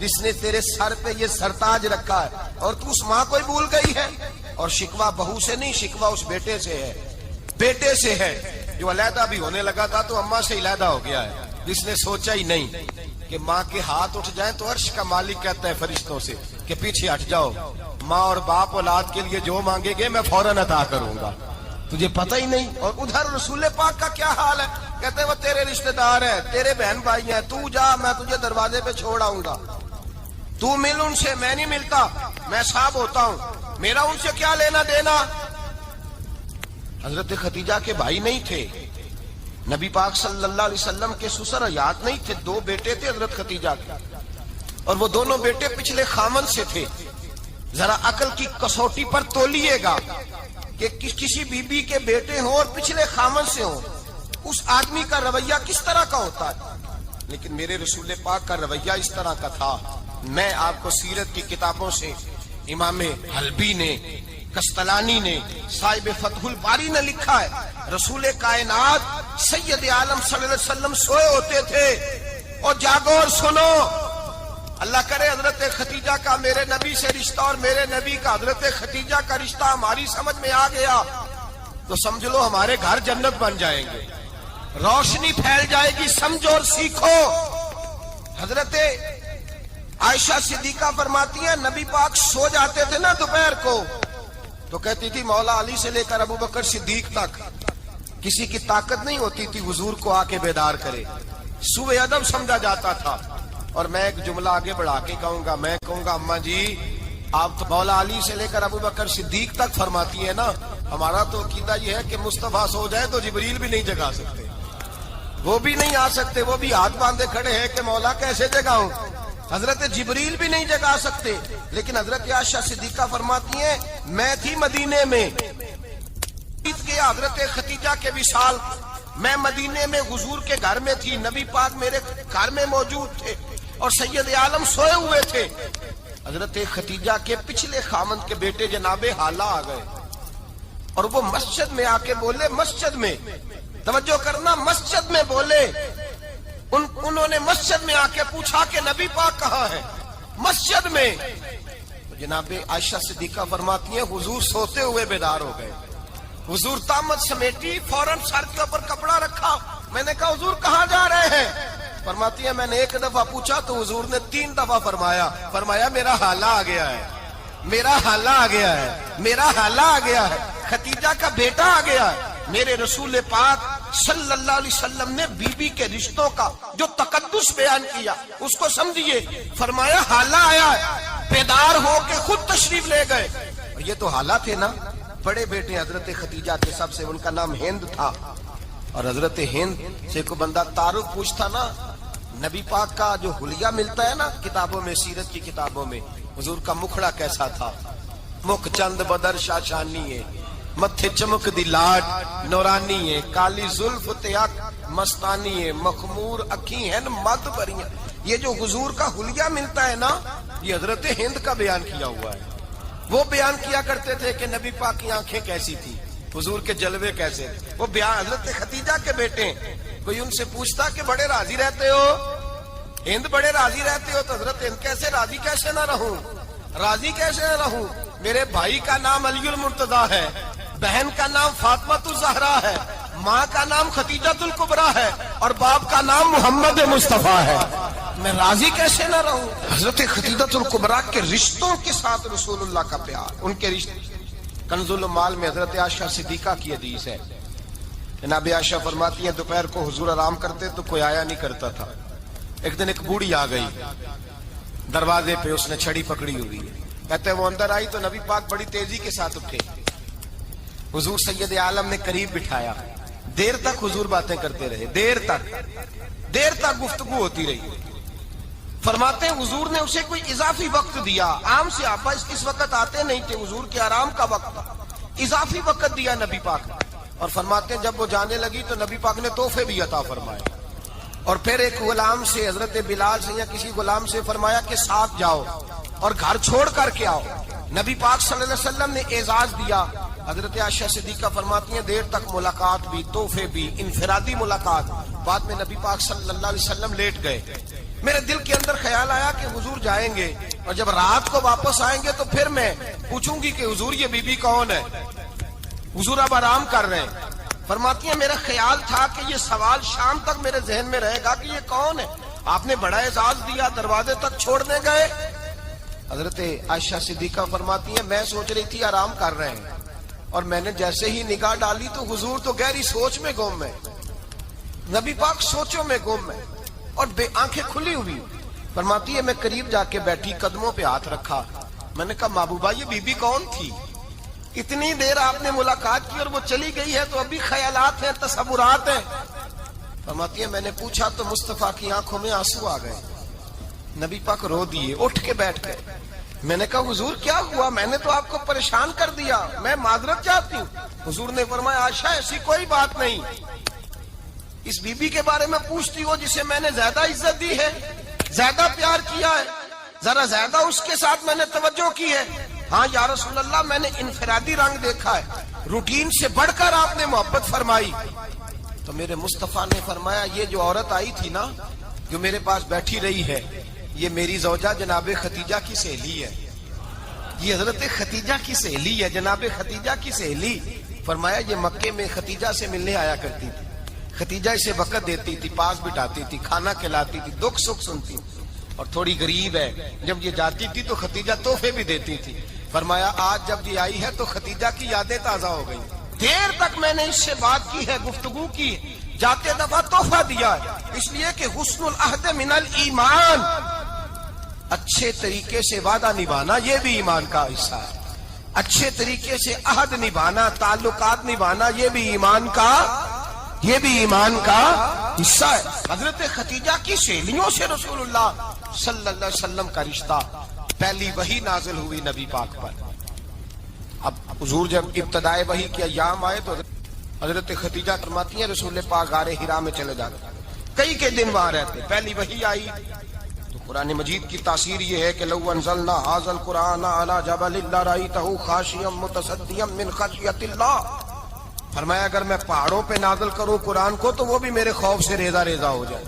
جس نے تیرے سر پہ یہ سرتاج رکھا ہے، اور تو اس ماں کو ہی بھول گئی ہے۔ اور شکوہ بہو سے نہیں، شکوہ اس بیٹے سے ہے، بیٹے سے ہے جو علیحدہ بھی ہونے لگا تھا تو اماں سے علیحدہ ہو گیا ہے، جس نے سوچا ہی نہیں کہ ماں کے ہاتھ اٹھ جائیں تو عرش کا مالک کہتا ہے فرشتوں سے کہ پیچھے ہٹ جاؤ، ماں اور باپ اولاد کے لیے جو مانگے گے میں فوراً عطا کروں گا، تجھے پتہ ہی نہیں۔ اور ادھر رسول پاک کا کیا حال ہے، کہتے ہیں وہ تیرے رشتہ دار ہیں، تیرے بہن بھائی ہیں، تو جا، میں تجھے دروازے پہ چھوڑ آؤں گا، تو مل ان سے، میں نہیں ملتا، میں صاحب ہوتا ہوں، میرا ان سے کیا لینا دینا۔ حضرت خدیجہ کے بھائی نہیں تھے، نبی پاک صلی اللہ علیہ وسلم کے سسر حیات نہیں تھے، دو بیٹے تھے حضرت خدیجہ کے، اور وہ دونوں بیٹے پچھلے خامن سے تھے۔ ذرا عقل کی کسوٹی پر تولیے گا کہ کسی بی بی کے بیٹے ہوں اور پچھلے خامن سے ہوں، اس آدمی کا رویہ کس طرح کا ہوتا ہے۔ لیکن میرے رسول پاک کا رویہ اس طرح کا تھا۔ میں آپ کو سیرت کی کتابوں سے امام حلبی نے، کستلانی نے، صاحب فتح الباری نے لکھا ہے، رسول کائنات سید عالم صلی اللہ علیہ وسلم سوئے ہوتے تھے اور جاگو اور سنو، اللہ کرے حضرت خدیجہ کا میرے نبی سے رشتہ اور میرے نبی کا حضرت خدیجہ کا رشتہ ہماری سمجھ میں آ گیا تو سمجھ لو ہمارے گھر جنت بن جائیں گے، روشنی پھیل جائے گی، سمجھو اور سیکھو۔ حضرت عائشہ صدیقہ فرماتی ہیں نبی پاک سو جاتے تھے نا دوپہر کو تو کہتی تھی مولا علی سے لے کر ابو بکر صدیق تک کسی کی طاقت نہیں ہوتی تھی حضور کو آ کے بیدار کرے، سوء ادب سمجھا جاتا تھا۔ اور میں ایک جملہ آگے بڑھا کے کہوں گا، میں کہوں گا اماں جی آپ تو مولا علی سے لے کر ابو بکر صدیق تک فرماتی ہے نا، ہمارا تو عقیدہ یہ ہے کہ مصطفیٰ سو جائے تو جبریل بھی نہیں جگا سکتے، وہ بھی نہیں آ سکتے، وہ بھی ہاتھ باندھے کھڑے ہیں کہ مولا کیسے جگاؤں، حضرت جبریل بھی نہیں جگا سکتے۔ لیکن حضرت عائشہ صدیقہ فرماتی ہیں میں تھی مدینے میں کے حضرت خدیجہ کے وصال، میں مدینے میں حضور کے گھر میں تھی، نبی پاک میرے گھر میں موجود تھے اور سید عالم سوئے ہوئے تھے۔ حضرت خدیجہ کے پچھلے خامند کے بیٹے جناب حالہ آ گئے اور وہ مسجد میں آ کے بولے، مسجد میں توجہ کرنا، مسجد میں بولے، انہوں نے مسجد میں آ کے پوچھا کہ نبی پاک کہاں ہے، مسجد میں۔ جناب عائشہ صدیقہ فرماتی ہیں حضور سوتے ہوئے بیدار ہو گئے، حضور طامت سمیٹی، فوراً سر کے اوپر کپڑا رکھا، میں نے کہا حضور کہاں جا رہے ہیں، فرماتی ہے میں نے ایک دفعہ پوچھا تو حضور نے 3 دفعہ فرمایا میرا حالہ آ گیا ہے، میرا حالہ آ گیا ہے، میرا حالہ آ گیا ہے، خدیجہ کا بیٹا آ گیا ہے۔ میرے رسول پاک صلی اللہ علیہ وسلم نے بی بی کے رشتوں کا جو تقدس بیان کیا اس کو سمجھیے، فرمایا حالہ آیا ہے، بیدار ہو کے خود تشریف لے گئے۔ یہ تو حالہ تھے نا، بڑے بیٹے حضرت خدیجہ کے سب سے، ان کا نام ہند تھا، اور حضرت ہند سے کوئی بندہ تعارف پوچھتا نا، نبی پاک کا جو حلیہ ملتا ہے نا کتابوں میں، سیرت کی کتابوں میں، حضور کا مکھڑا کیسا تھا، مکھ چند بدر شاشانی ہے، متھے چمک دی لاڈ نورانی ہے، کالی زلف تیاک مستانی ہے، مخمور اکھی ہیں مد بریاں۔ یہ جو حضور کا حلیہ ملتا ہے نا، یہ حضرت ہند کا بیان کیا ہوا ہے۔ وہ بیان کیا کرتے تھے کہ نبی پاک کی آنکھیں کیسی تھی، حضور کے جلوے کیسے، وہ بیان حضرت خدیجہ کے بیٹے ہیں۔ کوئی ان سے پوچھتا کہ بڑے راضی رہتے ہو ہند، بڑے راضی رہتے ہو، تو حضرت ہند کیسے راضی کیسے نہ رہوں، راضی کیسے نہ رہوں، میرے بھائی کا نام علی المرتضیٰ ہے، بہن کا نام فاطمہ الزہرا ہے، ماں کا نام خدیجہ الکبریٰ ہے، اور باپ کا نام محمد مصطفیٰ ہے، میں راضی کیسے نہ رہوں۔ حضرت خدیجہ الکبریٰ کے رشتوں کے ساتھ رسول اللہ کا پیار، ان کے رشتے۔ کنز المال میں حضرت عائشہ صدیقہ کی حدیث ہے، جناب عائشہ فرماتی ہیں دوپہر کو حضور آرام کرتے تو کوئی آیا نہیں کرتا تھا، ایک دن ایک بوڑھی آ گئی دروازے پہ، اس نے چھڑی پکڑی ہوئی ہے، کہتے وہ اندر آئی تو نبی پاک بڑی تیزی کے ساتھ اٹھے، حضور سید عالم نے قریب بٹھایا، دیر تک حضور باتیں کرتے رہے، دیر تک گفتگو ہوتی رہی۔ فرماتے ہیں حضور نے اسے کوئی اضافی وقت دیا، عام صحابہ اس وقت آتے نہیں تھے، حضور کے آرام کا وقت تھا، اضافی وقت دیا نبی پاک نے، اور فرماتے ہیں جب وہ جانے لگی تو نبی پاک نے تحفے بھی عطا فرمائے، اور پھر ایک غلام سے، حضرت بلال سے یا کسی غلام سے فرمایا کہ ساتھ جاؤ اور گھر چھوڑ کر کے آؤ۔ نبی پاک صلی اللہ علیہ وسلم نے اعزاز دیا۔ حضرت عائشہ صدیقہ فرماتی ہیں دیر تک ملاقات بھی، تحفے بھی، انفرادی ملاقات۔ بعد میں نبی پاک صلی اللہ علیہ وسلم لیٹ گئے، میرے دل کے اندر خیال آیا کہ حضور جائیں گے اور جب رات کو واپس آئیں گے تو پھر میں پوچھوں گی کہ حضور یہ بی بی کون ہے، حضور اب آرام کر رہے ہیں۔ فرماتی ہیں میرا خیال تھا کہ یہ سوال شام تک میرے ذہن میں رہے گا کہ یہ کون ہے، آپ نے بڑا اعزاز دیا، دروازے تک چھوڑنے گئے۔ حضرت عائشہ صدیقہ فرماتی ہیں میں سوچ رہی تھی آرام کر رہے ہیں، اور میں نے جیسے ہی نگاہ ڈالی تو حضور تو گہری سوچ میں گم ہے، نبی پاک سوچوں میں گم ہے اور آنکھیں کھلی ہوئی۔ فرماتی ہے میں قریب جا کے بیٹھی، قدموں پہ ہاتھ رکھا، میں نے کہا محبوبہ یہ بی بی کون تھی؟ اتنی دیر آپ نے ملاقات کی اور وہ چلی گئی ہے تو ابھی خیالات ہیں، تصورات ہیں۔ فرماتی ہے میں نے پوچھا تو مصطفیٰ کی آنکھوں میں آنسو آ گئے، نبی پاک رو دیے، اٹھ کے بیٹھ گئے۔ میں نے کہا حضور کیا ہوا؟ میں نے تو آپ کو پریشان کر دیا، میں معذرت چاہتی ہوں۔ حضور نے فرمایا عائشہ ایسی کوئی بات نہیں، اس بی بی کے بارے میں پوچھتی ہو جسے میں نے زیادہ عزت دی ہے، زیادہ پیار کیا ہے، ذرا زیادہ اس کے ساتھ میں نے توجہ کی ہے۔ ہاں یا رسول اللہ میں نے انفرادی رنگ دیکھا ہے، روٹین سے بڑھ کر آپ نے محبت فرمائی۔ تو میرے مصطفیٰ نے فرمایا یہ جو عورت آئی تھی نا، جو میرے پاس بیٹھی رہی ہے، یہ میری زوجہ جناب ختیجہ کی سہیلی ہے، یہ حضرت ختیجہ کی سہیلی ہے، جناب ختیجہ کی سہیلی۔ فرمایا یہ مکے میں ختیجہ سے ملنے آیا کرتی تھی، ختیجہ اسے وقت دیتی تھی، پاس بٹھاتی تھی، کھانا کھلاتی تھی، دکھ سکھ سنتی، اور تھوڑی غریب ہے، جب یہ جاتی تھی تو ختیجہ تحفے بھی دیتی تھی۔ فرمایا آج جب یہ آئی ہے تو ختیجہ کی یادیں تازہ ہو گئی، دیر تک میں نے اس سے بات کی ہے، گفتگو کی، جاتے دفعہ تحفہ دیا ہے، اس لیے کہ حسن العہد من الایمان، اچھے طریقے سے وعدہ نبھانا یہ بھی ایمان کا حصہ ہے، اچھے طریقے سے عہد نبھانا، تعلقات نبھانا یہ بھی ایمان کا حصہ ہے۔ حضرت ختیجہ کی سہیلیوں سے رسول اللہ صلی اللہ علیہ وسلم کا رشتہ، پہلی وحی نازل ہوئی نبی پاک پر۔ اب حضور جب ابتدائے وحی کے ایام آئے تو حضرت ختیجہ فرماتی ہیں رسول پاک غار حرا میں چلے جاتے، کئی کے دن وہاں رہتے، پہلی وحی آئی تو قرآن مجید کی تاثیر یہ ہے کہ لو انزلنا ھذا القرآن علی جبل لرأیتہ خاشعا متصدعا من خشیۃ اللہ، فرمایا اگر میں پہاڑوں پہ نازل کروں قرآن کو تو وہ بھی میرے خوف سے ریزہ ریزہ ہو جائے،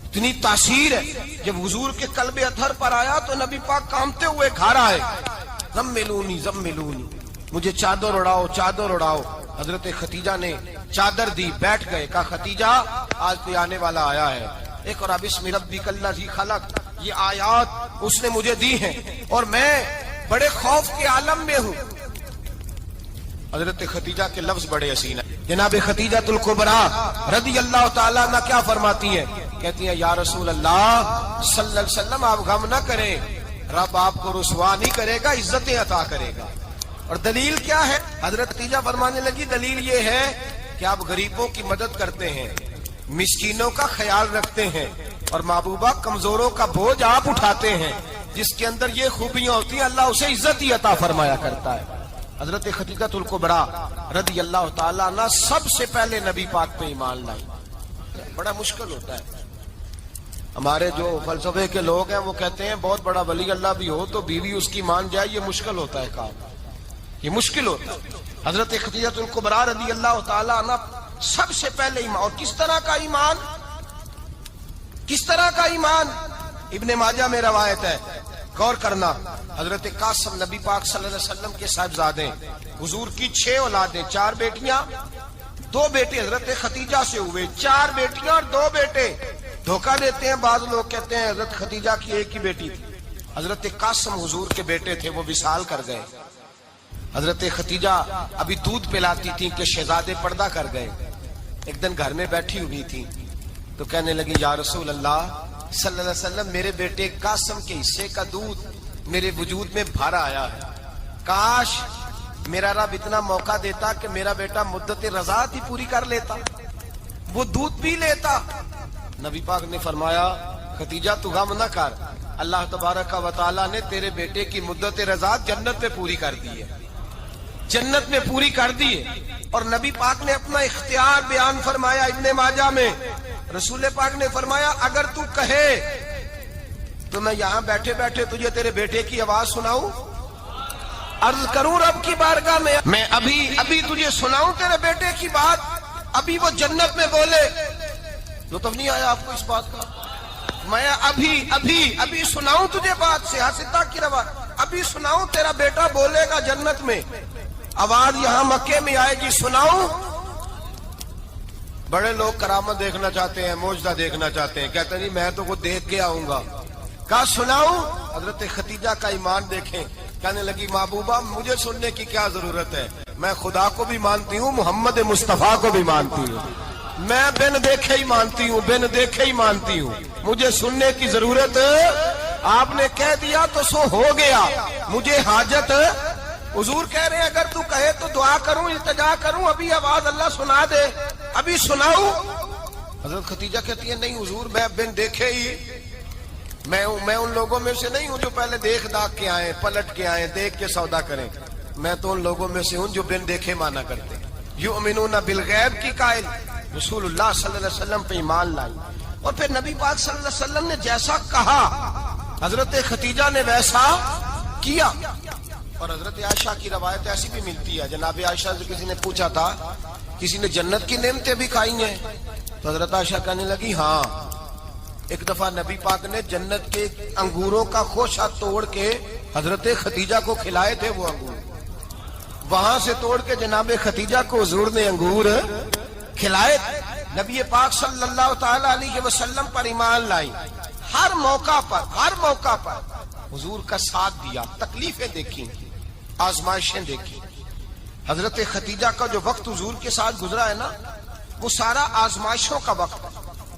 اتنی تاثیر ہے۔ جب حضور کے قلب اطہر پر آیا تو نبی پاک کانپتے ہوئے گھر آئے، زملونی زملونی، مجھے چادر اڑاؤ چادر اڑاؤ۔ حضرت ختیجہ نے چادر دی، بیٹھ گئے، کہا ختیجہ آج کوئی آنے والا آیا ہے، اقرأ بسم ربک الذی خلق، یہ آیات اس نے مجھے دی ہیں اور میں بڑے خوف کے عالم میں ہوں۔ حضرت ختیجہ کے لفظ بڑے حسین ہیں، جناب ختیجہ الکبریٰ رضی اللہ تعالیٰ عنہ کیا فرماتی ہیں؟ کہتی ہیں یا رسول اللہ صلی اللہ علیہ وسلم آپ غم نہ کریں، رب آپ کو رسوا نہیں کرے گا، عزتیں عطا کرے گا۔ اور دلیل کیا ہے؟ حضرت ختیجہ فرمانے لگی دلیل یہ ہے کہ آپ غریبوں کی مدد کرتے ہیں، مسکینوں کا خیال رکھتے ہیں، اور محبوبہ کمزوروں کا بوجھ آپ اٹھاتے ہیں، جس کے اندر یہ خوبیاں ہوتی ہیں اللہ اسے عزت ہی عطا فرمایا کرتا ہے۔ حضرت ختیجہ الکبریٰ رضی اللہ تعالیٰ عنہ سب سے پہلے نبی پاک پہ ایمان لائی۔ بڑا مشکل ہوتا ہے، ہمارے جو فلسفے کے لوگ ہیں وہ کہتے ہیں بہت بڑا ولی اللہ بھی ہو تو بیوی اس کی مان جائے، یہ مشکل ہوتا ہے کام، یہ مشکل ہوتا ہے۔ حضرت ختیجہ الکبریٰ رضی اللہ تعالیٰ عنہ سب سے پہلے ایمان، اور کس طرح کا ایمان؟ کس طرح کا ایمان؟ ابن ماجہ میں روایت ہے، غور کرنا، حضرت قاسم نبی پاک صلی اللہ علیہ وسلم کے صاحبزادے، حضور کی 6 اولادیں، 4 بیٹیاں 2 بیٹے حضرت ختیجہ سے ہوئے، 4 بیٹیاں اور 2 بیٹے۔ دھوکہ دیتے ہیں بعض لوگ، کہتے ہیں حضرت ختیجہ کی ایک ہی بیٹی تھی، حضرت قاسم حضور کے بیٹے تھے، وہ وصال کر گئے۔ حضرت ختیجہ ابھی دودھ پلاتی تھی کہ شہزادے پردہ کر گئے، ایک دن گھر میں بیٹھی ہوئی تھی تو کہنے لگی یا رسول اللہ صلی اللہ علیہ وسلم میرے بیٹے قاسم کے حصے کا دودھ میرے وجود میں بھر آیا ہے، کاش میرا رب اتنا موقع دیتا کہ میرا بیٹا مدت رضاعت ہی پوری کر لیتا، وہ دودھ پی لیتا۔ نبی پاک نے فرمایا ختیجہ تو غم نہ کر، اللہ تبارک و تعالیٰ نے تیرے بیٹے کی مدت رضاعت جنت میں پوری کر دی ہے، جنت میں پوری کر دی ہے۔ اور نبی پاک نے اپنا اختیار بیان فرمایا ابن ماجہ میں، رسول پاک نے فرمایا اگر تو کہے تو میں یہاں بیٹھے بیٹھے تجھے تیرے بیٹے کی آواز سناؤں، عرض کروں رب کی بارگاہ میں ابھی تجھے سناؤں تیرے بیٹے کی بات، ابھی وہ جنت میں بولے۔ لطف نہیں آیا آپ کو اس بات کا؟ میں ابھی سناؤں تجھے بات سے حسدہ کی روا، ابھی سناؤں تیرا بیٹا بولے گا جنت میں، آواز یہاں مکے میں آئے گی، سناؤں؟ بڑے لوگ کرامت دیکھنا چاہتے ہیں، معجزہ دیکھنا چاہتے ہیں، کہتے ہیں جی میں تو وہ دیکھ کے آؤں گا، کہا سناؤں؟ حضرت خدیجہ کا ایمان دیکھیں، کہنے لگی محبوبہ مجھے سننے کی کیا ضرورت ہے، میں خدا کو بھی مانتی ہوں، محمد مصطفیٰ کو بھی مانتی ہوں، میں بن دیکھے ہی مانتی ہوں، بن دیکھے ہی مانتی ہوں، مجھے سننے کی ضرورت، آپ نے کہہ دیا تو سو ہو گیا، مجھے حاجت، حضور کہہ رہے ہیں اگر تو کہے تو دعا کروں، التجا کروں، ابھی آواز اللہ سنا دے، ابھی سناؤں؟ حضرت خدیجہ کہتی ہے نہیں حضور میں بن دیکھے ہی، میں ان لوگوں میں سے نہیں ہوں جو پہلے دیکھ داکھ کے آئے، پلٹ کے آئے، دیکھ کے سودا کریں، میں تو ان لوگوں میں سے ہوں جو بن دیکھے مانا کرتے ہیں، یؤمنون بالغیب کی قائل، رسول اللہ صلی اللہ علیہ وسلم پہ ایمان لائی، اور پھر نبی پاک صلی اللہ علیہ وسلم نے جیسا کہا حضرت خدیجہ نے ویسا کیا۔ اور حضرت عائشہ کی روایت ایسی بھی ملتی ہے، جناب عائشہ سے کسی نے پوچھا تھا کسی نے جنت کی نعمتیں بھی کھائی ہیں؟ تو حضرت عائشہ کہنے لگی ہاں، ایک دفعہ نبی پاک نے جنت کے انگوروں کا خوشہ توڑ کے حضرت خدیجہ کو کھلائے تھے، وہ انگور وہاں سے توڑ کے جناب خدیجہ کو حضور نے انگور کھلائے تھے۔ نبی پاک صلی اللہ تعالی علیہ وسلم پر ایمان لائی، ہر موقع پر حضور کا ساتھ دیا، تکلیفیں دیکھی، آزمائشیں دیکھی۔ حضرت خدیجہ کا جو وقت حضور کے ساتھ گزرا ہے نا، وہ سارا آزمائشوں کا وقت۔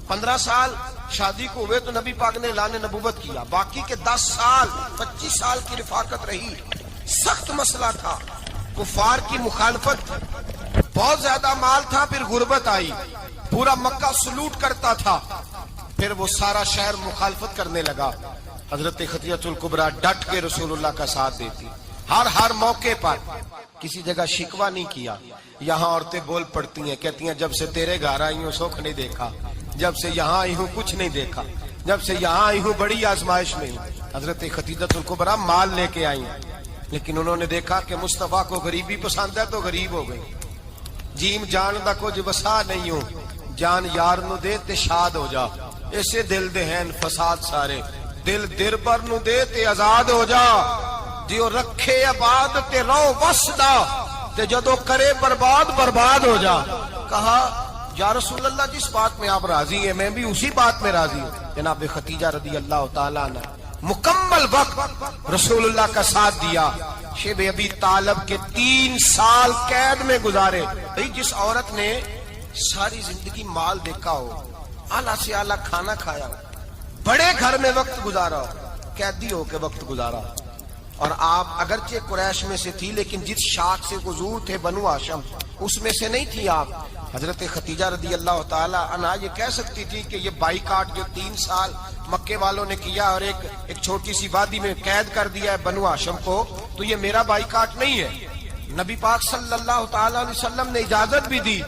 15 سال شادی کو ہوئے تو نبی پاک نے اعلان نبوت کیا، باقی کے 10 سال 25 سال کی رفاقت رہی، سخت مسئلہ تھا، کفار کی مخالفت، بہت زیادہ مال تھا، پھر غربت آئی، پورا مکہ سلوٹ کرتا تھا، پھر وہ سارا شہر مخالفت کرنے لگا۔ حضرت خدیجہ الکبریٰ ڈٹ کے رسول اللہ کا ساتھ دیتی، ہر موقع پر کسی جگہ شکوہ نہیں کیا۔ یہاں عورتیں بول پڑتی ہیں، کہتی ہیں جب سے تیرے گھر آئی ہوں سکھ نہیں دیکھا، جب سے یہاں آئی ہوں کچھ نہیں دیکھا، جب سے یہاں آئی ہوں بڑی آزمائش میں ہوں۔ حضرت خدیجہ الکبریٰ مال لے کے آئی، لیکن انہوں نے دیکھا کہ مصطفیٰ کو غریبی پسند ہے تو غریب ہو گئی۔ جیم جان دا کچھ وسا نہیں ہوں، جان یار نو دے تے شاد ہو جا، ایسے دل دے ہیں فساد سارے، دل دربر نو دے تے آزاد ہو جا، جیو رکھے آباد تے رو وسدا، تے جدو کرے برباد ہو جا۔ کہا یا رسول اللہ جس بات میں آپ راضی ہیں میں بھی اسی بات میں راضی ہوں۔ جناب خدیجہ رضی اللہ تعالیٰ عنہ مکمل وقت رسول اللہ کا ساتھ دیا۔ شیب ابی طالب کے 3 سال قید میں گزارے۔ جس عورت نے ساری زندگی مال دیکھا ہو، اعلیٰ سے اعلیٰ کھانا کھایا ہو، بڑے گھر میں وقت گزارا ہو، قیدی ہو کے وقت گزارا، اور آپ اگرچہ قریش میں سے تھی لیکن جس شاخ سے حضور تھے بنو ہاشم اس میں سے نہیں تھی آپ۔ حضرت خدیجہ رضی اللہ تعالی عنہا یہ کہہ سکتی تھی کہ یہ بائیکاٹ جو 3 سال مکے والوں نے کیا اور ایک چھوٹی سی وادی میں قید کر دیا ہے بنو ہاشم کو، تو یہ میرا بائیکاٹ نہیں ہے۔ نبی پاک صلی اللہ تعالی علیہ وسلم نے اجازت بھی دی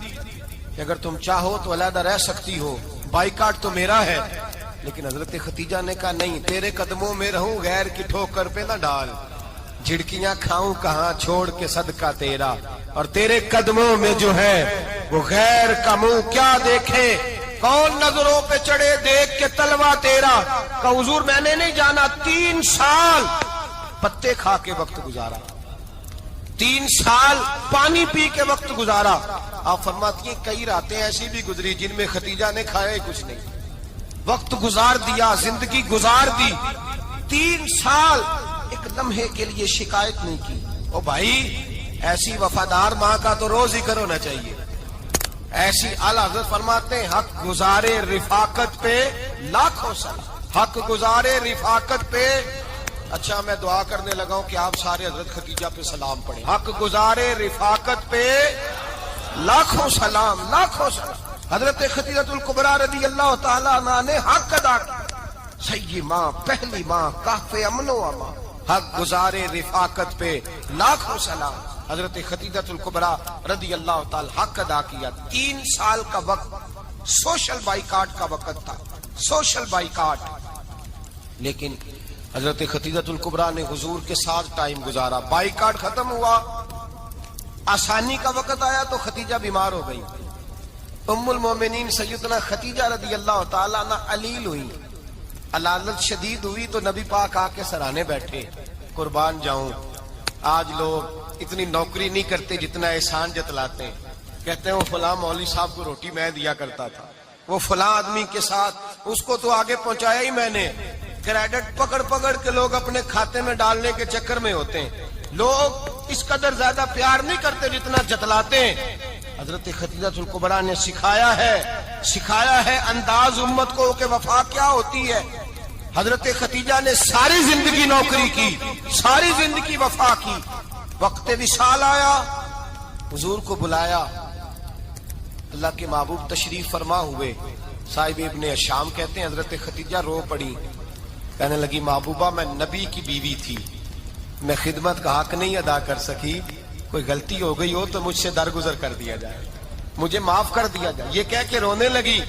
کہ اگر تم چاہو تو علیحدہ رہ سکتی ہو، بائیکاٹ تو میرا ہے۔ لیکن حضرت خدیجہ نے کہا نہیں، تیرے قدموں میں رہوں، غیر کی ٹھوکر پہ نہ ڈال، جھڑکیاں کھاؤں کہاں چھوڑ کے صدقہ تیرا، اور تیرے قدموں میں جو ہے وہ غیر کا منہ کیا دیکھے، کون نظروں پہ چڑھے دیکھ کے تلوا تیرا۔ کہ حضور میں نے نہیں جانا، 3 سال پتے کھا کے وقت گزارا، 3 سال پانی پی کے وقت گزارا۔ آپ فرماتی ہیں کئی راتیں ایسی بھی گزری جن میں خدیجہ نے کھایا ہی کچھ نہیں، وقت گزار دیا، زندگی گزار دی۔ 3 سال ایک لمحے کے لیے شکایت نہیں کی۔ او بھائی ایسی وفادار ماں کا تو روز ذکر ہونا چاہیے۔ ایسی اعلیٰ حضرت فرماتے ہیں حق گزارے رفاقت پہ لاکھوں سلام، حق گزارے رفاقت پہ۔ اچھا میں دعا کرنے لگا ہوں کہ آپ سارے حضرت خدیجہ پہ سلام پڑھیں۔ حق گزارے رفاقت پہ لاکھوں سلام، لاکھوں سلام۔ حضرت خدیجہ الکبریٰ رضی اللہ تعالیٰ عنہ نے حق ادا کیا، سیدی ماں، پہلی ماں، کہف امن و امان، حق گزارے رفاقت پہ لاکھوں سلام۔ حضرت خدیجہ الکبریٰ رضی اللہ تعالی حق ادا کیا۔ 3 سال کا وقت سوشل بائیکاٹ کا وقت تھا، سوشل بائیکاٹ، لیکن حضرت خدیجہ الکبریٰ نے حضور کے ساتھ ٹائم گزارا۔ بائیکاٹ ختم ہوا، آسانی کا وقت آیا تو خدیجہ بیمار ہو گئی۔ ام المومنین سیدنا خدیجہ رضی اللہ تعالیٰ عنہ علیل ہوئی، علالت شدید ہوئی تو نبی پاک آ کے سرانے بیٹھے. قربان جاؤں آج لوگ اتنی نوکری نہیں کرتے جتنا احسان جتلاتے ہیں. کہتے ہیں وہ فلاں مولوی صاحب کو روٹی میں دیا کرتا تھا, وہ فلاں آدمی کے ساتھ اس کو تو آگے پہنچایا ہی میں نے. کریڈٹ پکڑ پکڑ کے لوگ اپنے کھاتے میں ڈالنے کے چکر میں ہوتے ہیں. لوگ اس قدر زیادہ پیار نہیں کرتے جتنا جتلاتے ہیں. حضرت خدیجہ الکبریٰ نے سکھایا ہے انداز امت کو کہ وفا کیا ہوتی ہے. حضرت خدیجہ نے ساری زندگی نوکری کی, ساری زندگی وفا کی. وقت وصال آیا, حضور کو بلایا, اللہ کے محبوب تشریف فرما ہوئے. صاحب ابن الشام کہتے ہیں حضرت خدیجہ رو پڑی, کہنے لگی محبوبہ میں نبی کی بیوی تھی, میں خدمت کا حق نہیں ادا کر سکی, کوئی غلطی ہو گئی ہو تو مجھ سے درگزر کر دیا جائے, مجھے معاف کر دیا جائے. یہ کہہ کے رونے لگی.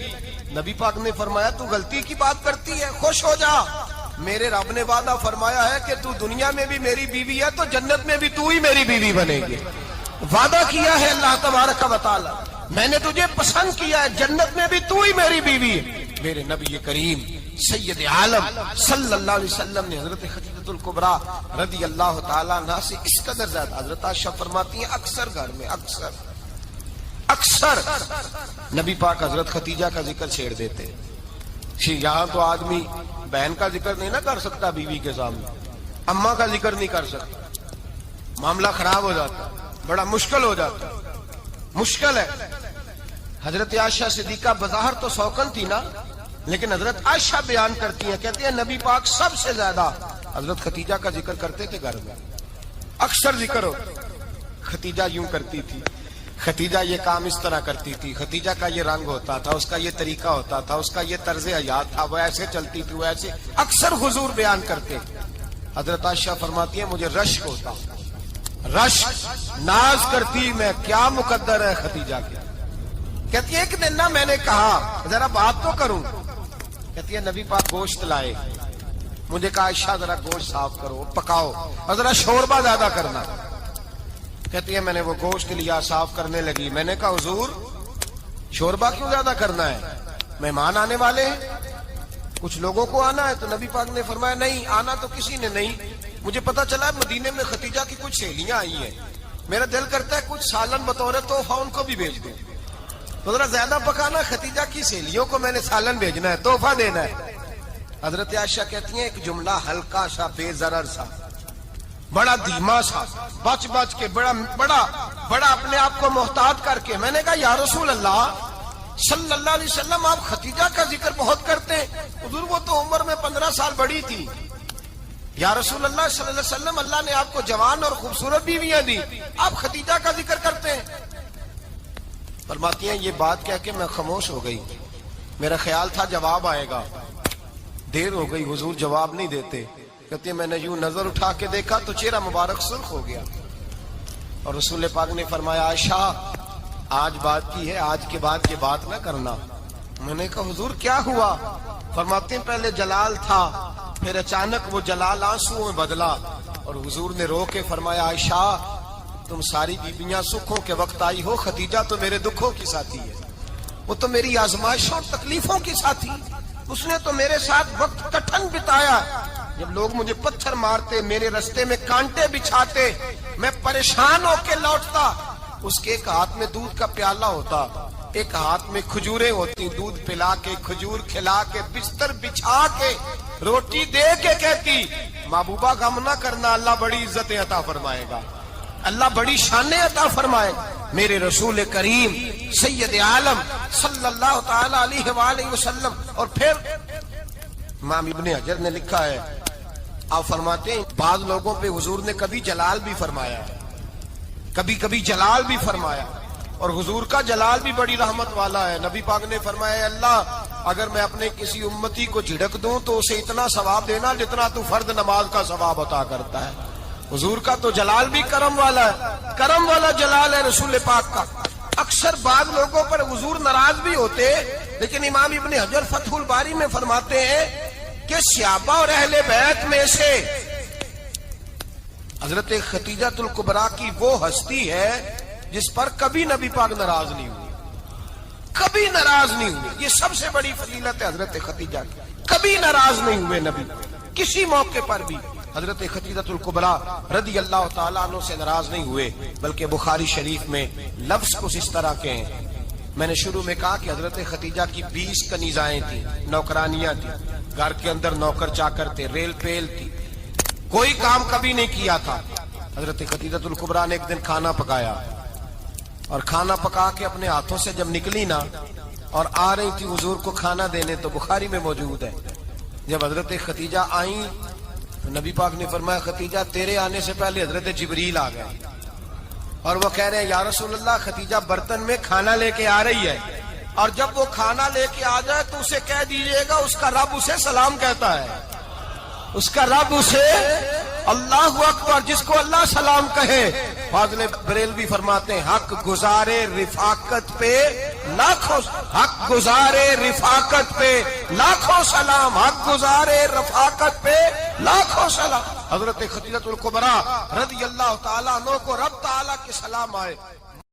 نبی پاک نے فرمایا تو غلطی کی بات کرتی ہے, خوش ہو جا, میرے رب نے وعدہ فرمایا ہے کہ تو دنیا میں بھی میری بیوی ہے تو جنت میں بھی تو ہی میری بیوی بنے گی. وعدہ کیا ہے اللہ تبارک و تعالی, میں نے تجھے پسند کیا ہے, جنت میں بھی تو ہی میری بیوی ہے. میرے نبی کریم سید عالم صلی اللہ علیہ وسلم نے حضرت خدیجہ الکبریٰ رضی اللہ تعالیٰ عنہ سے اس قدر زیادہ. حضرت عائشہ فرماتی ہیں اکثر گھر میں اکثر نبی پاک حضرت خدیجہ کا ذکر چھیڑ دیتے. یہاں تو آدمی بہن کا ذکر نہیں نہ کر سکتا بیوی کے سامنے, اماں کا ذکر نہیں کر سکتا, معاملہ خراب ہو جاتا, بڑا مشکل ہو جاتا, مشکل ہے. حضرت عائشہ صدیقہ بظاہر تو سوکن تھی نا, لیکن حضرت عائشہ بیان کرتی ہیں, کہتی ہیں نبی پاک سب سے زیادہ حضرت خدیجہ کا ذکر کرتے تھے گھر میں, اکثر ذکر ہو. خدیجہ یوں کرتی تھی, خدیجہ یہ کام اس طرح کرتی تھی, خدیجہ کا یہ رنگ ہوتا تھا, اس کا یہ طریقہ ہوتا تھا, اس کا یہ طرز حیات تھا, وہ ایسے چلتی تھی, وہ ایسے, اکثر حضور بیان کرتے. حضرت عائشہ فرماتی ہیں مجھے رشک ہوتا, رشک, ناز کرتی میں, کیا مقدر ہے خدیجہ کے. کہتی ہے ایک دن نا میں نے کہا ذرا بات تو کروں, کہتی ہے نبی پاک گوشت لائے, مجھے کہا عائشہ ذرا گوشت صاف کرو, پکاؤ اور ذرا شوربہ زیادہ کرنا. کہتی ہے میں نے وہ گوشت لیا, صاف کرنے لگی. میں نے کہا حضور شوربہ کیوں زیادہ کرنا ہے, مہمان آنے والے ہیں, کچھ لوگوں کو آنا ہے. تو نبی پاک نے فرمایا نہیں, آنا تو کسی نے نہیں, مجھے پتا چلا مدینے میں خدیجہ کی کچھ سہیلیاں آئی ہیں, میرا دل کرتا ہے کچھ سالن بطور تحفہ ان کو بھی بھیج دوں. تو ذرا زیادہ پکانا, خدیجہ کی سہیلیوں کو میں نے سالن بھیجنا ہے, تحفہ دینا ہے. حضرت عائشہ کہتی ہیں ایک جملہ ہلکا سا, بے ضرر سا, بڑا دھیما سا, بچ کے, بڑا اپنے آپ کو محتاط کر کے. میں نے کہا یا رسول اللہ صلی اللہ علیہ وسلم آپ خدیجہ کا ذکر بہت کرتے ہیں, حضور وہ تو عمر میں 15 سال بڑی تھی. یا رسول اللہ صلی اللہ علیہ وسلم اللہ نے آپ کو جوان اور خوبصورت بیویاں دی, آپ خدیجہ کا ذکر کرتے ہیں. فرماتی ہیں یہ بات کہہ کے میں خاموش ہو گئی, میرا خیال تھا جواب آئے گا, دیر ہو گئی, حضور جواب نہیں دیتے. کہتی ہے میں نے یوں نظر اٹھا کے دیکھا تو چہرہ مبارک سرخ ہو گیا, اور رسول پاک نے فرمایا عائشہ آج بات کی ہے, آج کے بعد یہ بات نہ کرنا. میں نے کہا حضور کیا ہوا؟ فرماتے ہیں پہلے جلال تھا, پھر اچانک وہ جلال آنسو میں بدلا, اور حضور نے رو کے فرمایا عائشہ تم ساری بیویاں سکھوں کے وقت آئی ہو, خدیجہ تو میرے دکھوں کی ساتھی ہے, وہ تو میری آزمائشوں اور تکلیفوں کی ساتھی, اس نے تو میرے ساتھ وقت کٹھن بتایا. جب لوگ مجھے پتھر مارتے, میرے رستے میں کانٹے بچھاتے, میں پریشان ہو کے لوٹتا, اس کے ایک ہاتھ میں دودھ کا پیالہ ہوتا, ایک ہاتھ میں کھجوریں ہوتی, دودھ پلا کے, کھجور کھلا کے, بستر بچھا کے, روٹی دے کے کہتی محبوبہ غم نہ کرنا, اللہ بڑی عزتیں عطا فرمائے گا, اللہ بڑی شانیں عطا فرمائے گا. میرے رسول کریم سید عالم صلی اللہ تعالی علیہ وآلہ وسلم. اور پھر امام ابن حجر نے لکھا ہے, آپ فرماتے ہیں بعض لوگوں پہ حضور نے کبھی جلال بھی فرمایا, کبھی جلال بھی فرمایا, اور حضور کا جلال بھی بڑی رحمت والا ہے. نبی پاک نے فرمایا اللہ اگر میں اپنے کسی امتی کو جھڑک دوں تو اسے اتنا ثواب دینا جتنا تو فرض نماز کا ثواب عطا کرتا ہے. حضور کا تو جلال بھی کرم والا ہے, کرم والا جلال ہے رسول پاک کا. اکثر بعض لوگوں پر حضور ناراض بھی ہوتے, لیکن امام ابن حجر فتح الباری میں فرماتے ہیں کہ صحابہ اور اہل بیت میں سے حضرت خدیجہ الکبریٰ کی وہ ہستی ہے جس پر کبھی نبی پاک ناراض نہیں ہوئی, کبھی ناراض نہیں ہوئی. یہ سب سے بڑی فضیلت ہے حضرت خدیجہ کی. کبھی ناراض نہیں ہوئے نبی، کسی موقع پر بھی حضرت خدیجہ الکبریٰ رضی اللہ تعالیٰ عنہ سے ناراض نہیں ہوئے، بلکہ بخاری شریف میں لفظ کچھ اس طرح کے ہیں۔ میں نے شروع میں کہا کہ حضرت خدیجہ کی 20 کنیزائیں تھیں، نوکرانیاں تھیں، گھر کے اندر نوکر چاکر تھے، ریل پیل تھی، کوئی کام کبھی نہیں کیا تھا۔ حضرت خدیجہ الکبریٰ نے ایک دن کھانا پکایا، اور کھانا پکا کے اپنے ہاتھوں سے جب نکلی نا اور آ رہی تھی حضور کو کھانا دینے، تو بخاری میں موجود ہے جب حضرت خدیجہ آئیں تو نبی پاک نے فرمایا خدیجہ تیرے آنے سے پہلے حضرت جبریل آ گئے، اور وہ کہہ رہے ہیں یا رسول اللہ خدیجہ برتن میں کھانا لے کے آ رہی ہے، اور جب وہ کھانا لے کے آ جائے تو اسے کہہ دیجئے گا اس کا رب اسے سلام کہتا ہے، اس کا رب اسے اللہ اکبر، جس کو اللہ سلام کہے۔ فاضل بریلوی فرماتے ہیں حق گزارے رفاقت پہ لاکھوں، حق گزارے رفاقت پہ لاکھوں سلام، حق گزارے رفاقت پہ لاکھوں سلام۔ حضرت خدیجہ الکبریٰ رضی اللہ تعالیٰ عنہ کو رب تعالیٰ کے سلام آئے۔